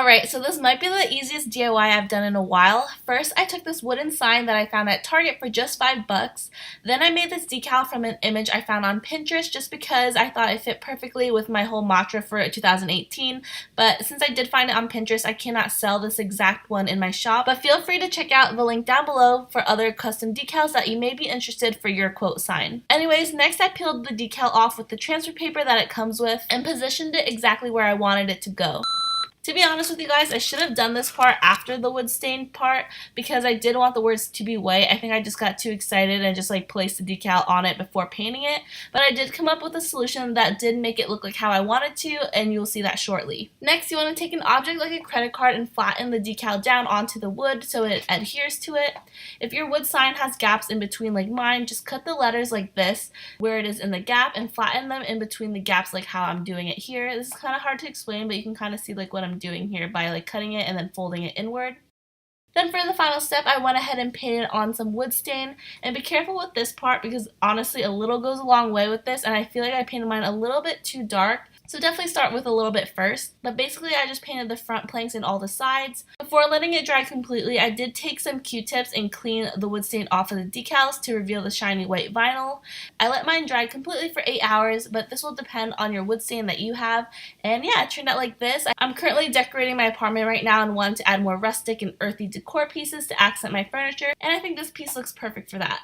Alright, so this might be the easiest DIY I've done in a while. First, I took this wooden sign that I found at Target for just $5. Then I made this decal from an image I found on Pinterest just because I thought it fit perfectly with my whole mantra for 2018. But since I did find it on Pinterest, I cannot sell this exact one in my shop. But feel free to check out the link down below for other custom decals that you may be interested for your quote sign. Anyways, next I peeled the decal off with the transfer paper that it comes with and positioned it exactly where I wanted it to go. To be honest with you guys, I should have done this part after the wood stain part because I did want the words to be white. I think I just got too excited and just placed the decal on it before painting it. But I did come up with a solution that did make it look like how I wanted to, and you'll see that shortly. Next, you want to take an object like a credit card and flatten the decal down onto the wood so it adheres to it. If your wood sign has gaps in between like mine, just cut the letters like this where it is in the gap and flatten them in between the gaps like how I'm doing it here. This is kind of hard to explain, but you can kind of see what I'm doing here by cutting it and then folding it inward. Then for the final step, I went ahead and painted on some wood stain, and be careful with this part because honestly a little goes a long way with this, and I feel like I painted mine a little bit too dark. So definitely start with a little bit first, but basically I just painted the front planks and all the sides. Before letting it dry completely, I did take some Q-tips and clean the wood stain off of the decals to reveal the shiny white vinyl. I let mine dry completely for 8 hours, but this will depend on your wood stain that you have. And yeah, it turned out like this. I'm currently decorating my apartment right now and wanted to add more rustic and earthy decor pieces to accent my furniture, and I think this piece looks perfect for that.